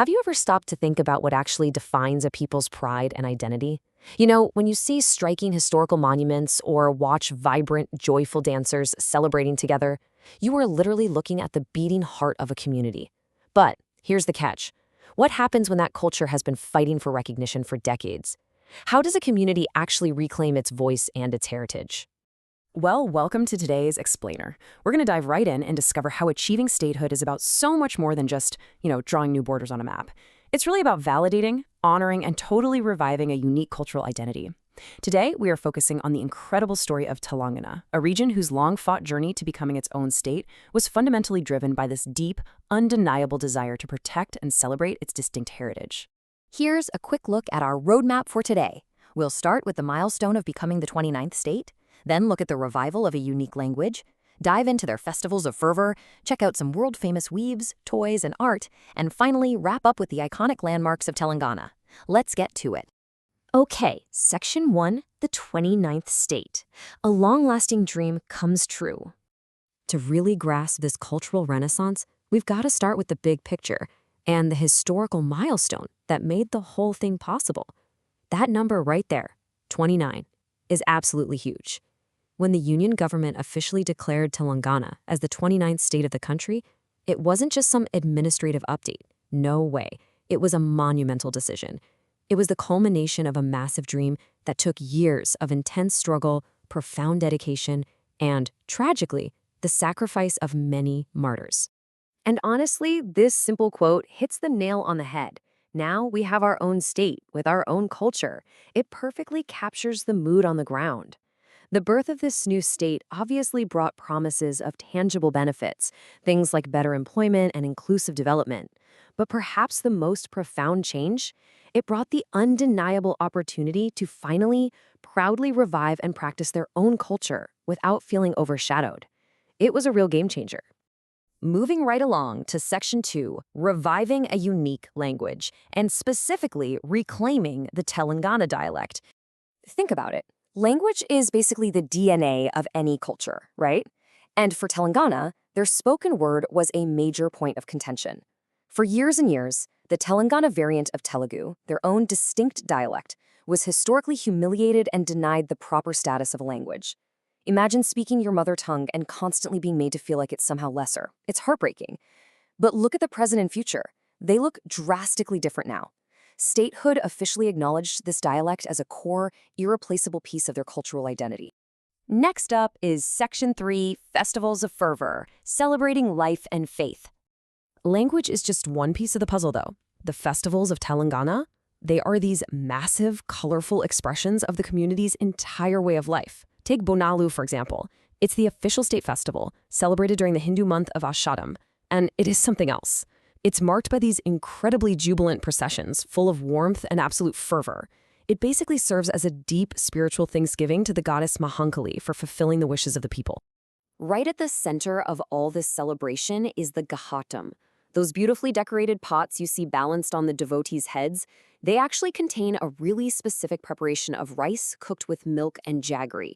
Have you ever stopped to think about what actually defines a people's pride and identity? You know, when you see striking historical monuments or watch vibrant, joyful dancers celebrating together, you are literally looking at the beating heart of a community. But here's the catch. What happens when that culture has been fighting for recognition for decades? How does a community actually reclaim its voice and its heritage? Well, welcome to today's Explainer. We're going to dive right in and discover how achieving statehood is about so much more than just, drawing new borders on a map. It's really about validating, honoring, and totally reviving a unique cultural identity. Today, we are focusing on the incredible story of Telangana, a region whose long-fought journey to becoming its own state was fundamentally driven by this deep, undeniable desire to protect and celebrate its distinct heritage. Here's a quick look at our roadmap for today. We'll start with the milestone of becoming the 29th state, then look at the revival of a unique language, dive into their festivals of fervor, check out some world-famous weaves, toys, and art, and finally wrap up with the iconic landmarks of Telangana. Let's get to it. Okay, Section 1, the 29th state. A long-lasting dream comes true. To really grasp this cultural renaissance, we've got to start with the big picture and the historical milestone that made the whole thing possible. That number right there, 29, is absolutely huge. When the Union government officially declared Telangana as the 29th state of the country, it wasn't just some administrative update. No way. It was a monumental decision. It was the culmination of a massive dream that took years of intense struggle, profound dedication, and, tragically, the sacrifice of many martyrs. And honestly, this simple quote hits the nail on the head. Now we have our own state with our own culture. It perfectly captures the mood on the ground. The birth of this new state obviously brought promises of tangible benefits, things like better employment and inclusive development. But perhaps the most profound change? It brought the undeniable opportunity to finally, proudly revive and practice their own culture without feeling overshadowed. It was a real game changer. Moving right along to Section 2, reviving a unique language, and specifically reclaiming the Telangana dialect. Think about it. Language is basically the DNA of any culture, right? And for Telangana, their spoken word was a major point of contention. For years and years, the Telangana variant of Telugu, their own distinct dialect, was historically humiliated and denied the proper status of a language. Imagine speaking your mother tongue and constantly being made to feel like it's somehow lesser. It's heartbreaking. But look at the present and future. They look drastically different now. Statehood officially acknowledged this dialect as a core, irreplaceable piece of their cultural identity. Next up is Section 3, Festivals of Fervor, celebrating life and faith. Language is just one piece of the puzzle, though. The festivals of Telangana, they are these massive, colorful expressions of the community's entire way of life. Take Bonalu, for example. It's the official state festival, celebrated during the Hindu month of Ashadam, and it is something else. It's marked by these incredibly jubilant processions, full of warmth and absolute fervor. It basically serves as a deep spiritual thanksgiving to the goddess Mahankali for fulfilling the wishes of the people. Right at the center of all this celebration is the Gahatam. Those beautifully decorated pots you see balanced on the devotees' heads, they actually contain a really specific preparation of rice cooked with milk and jaggery.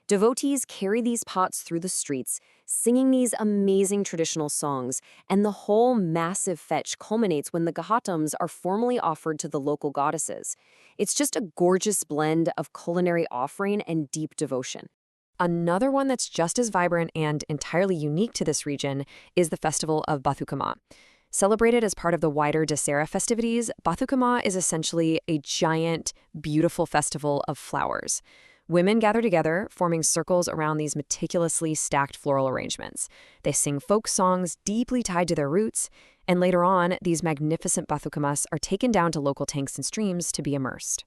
Devotees carry these pots through the streets, singing these amazing traditional songs, and the whole massive fetch culminates when the Gahatams are formally offered to the local goddesses. It's just a gorgeous blend of culinary offering and deep devotion. Another one that's just as vibrant and entirely unique to this region is the festival of Bathukama. Celebrated as part of the wider Dasera festivities, Bathukama is essentially a giant, beautiful festival of flowers. Women gather together, forming circles around these meticulously stacked floral arrangements. They sing folk songs deeply tied to their roots, and later on, these magnificent bathukamas are taken down to local tanks and streams to be immersed.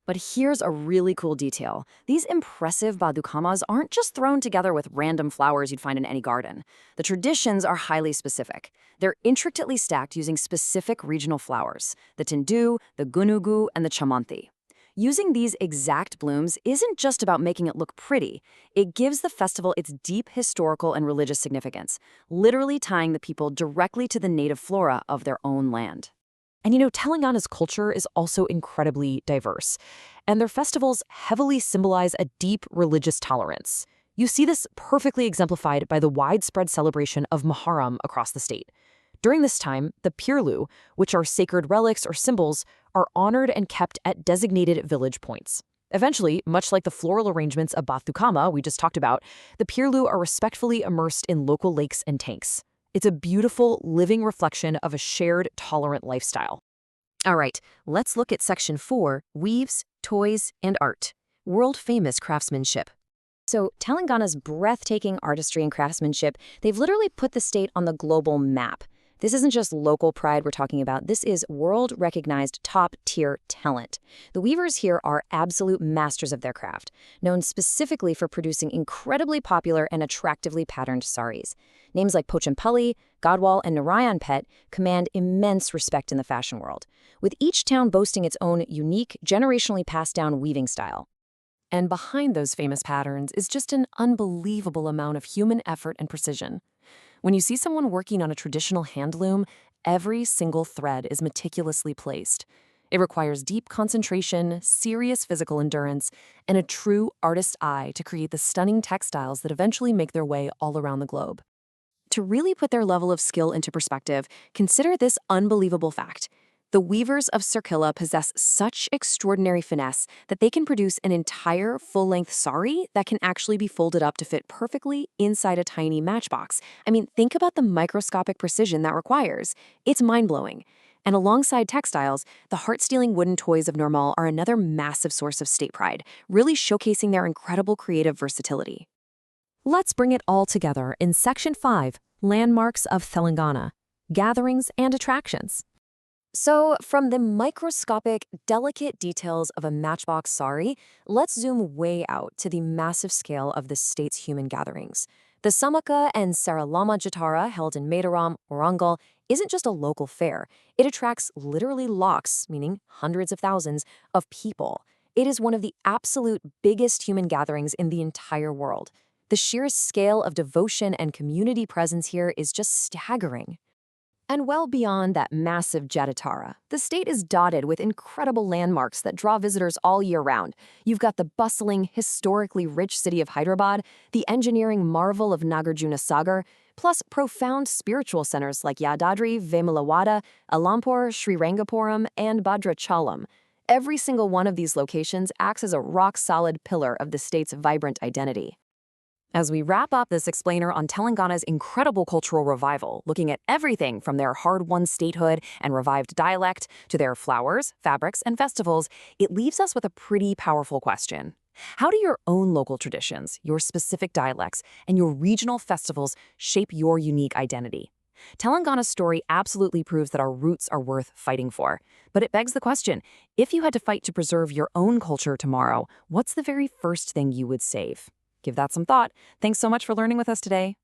But here's a really cool detail. These impressive bathukamas aren't just thrown together with random flowers you'd find in any garden. The traditions are highly specific. They're intricately stacked using specific regional flowers, the tindu, the gunugu, and the chamanthi. Using these exact blooms isn't just about making it look pretty. It gives the festival its deep historical and religious significance, literally tying the people directly to the native flora of their own land. And Telangana's culture is also incredibly diverse, and their festivals heavily symbolize a deep religious tolerance. You see this perfectly exemplified by the widespread celebration of Muharram across the state. During this time, the Pirlu, which are sacred relics or symbols, are honored and kept at designated village points. Eventually, much like the floral arrangements of Batucama we just talked about, the Pirlu are respectfully immersed in local lakes and tanks. It's a beautiful, living reflection of a shared, tolerant lifestyle. All right, let's look at Section 4, Weaves, Toys, and Art. World-famous craftsmanship. So Telangana's breathtaking artistry and craftsmanship, they've literally put the state on the global map. This isn't just local pride we're talking about. This is world-recognized top-tier talent. The weavers here are absolute masters of their craft, known specifically for producing incredibly popular and attractively patterned saris. Names like Pochampalli, Gadwal, and Narayanpet command immense respect in the fashion world, with each town boasting its own unique, generationally passed-down weaving style. And behind those famous patterns is just an unbelievable amount of human effort and precision. When you see someone working on a traditional handloom, every single thread is meticulously placed. It requires deep concentration, serious physical endurance, and a true artist's eye to create the stunning textiles that eventually make their way all around the globe. To really put their level of skill into perspective, consider this unbelievable fact. The weavers of Sirkilla possess such extraordinary finesse that they can produce an entire full-length sari that can actually be folded up to fit perfectly inside a tiny matchbox. I mean, think about the microscopic precision that requires. It's mind-blowing. And alongside textiles, the heart-stealing wooden toys of Normal are another massive source of state pride, really showcasing their incredible creative versatility. Let's bring it all together in Section 5, Landmarks of Telangana, Gatherings and Attractions. So, from the microscopic, delicate details of a matchbox sari, let's zoom way out to the massive scale of the state's human gatherings. The Samaka and Saralama Jatara, held in Mataram, Warangal, isn't just a local fair. It attracts literally lakhs, meaning hundreds of thousands, of people. It is one of the absolute biggest human gatherings in the entire world. The sheer scale of devotion and community presence here is just staggering. And well beyond that massive Jatara, the state is dotted with incredible landmarks that draw visitors all year round. You've got the bustling, historically rich city of Hyderabad, the engineering marvel of Nagarjuna Sagar, plus profound spiritual centers like Yadadri, Vemulavada, Alampur, Srirangapuram, and Bhadrachalam. Every single one of these locations acts as a rock-solid pillar of the state's vibrant identity. As we wrap up this explainer on Telangana's incredible cultural revival, looking at everything from their hard-won statehood and revived dialect to their flowers, fabrics, and festivals, it leaves us with a pretty powerful question. How do your own local traditions, your specific dialects, and your regional festivals shape your unique identity? Telangana's story absolutely proves that our roots are worth fighting for. But it begs the question, if you had to fight to preserve your own culture tomorrow, what's the very first thing you would save? Give that some thought. Thanks so much for learning with us today.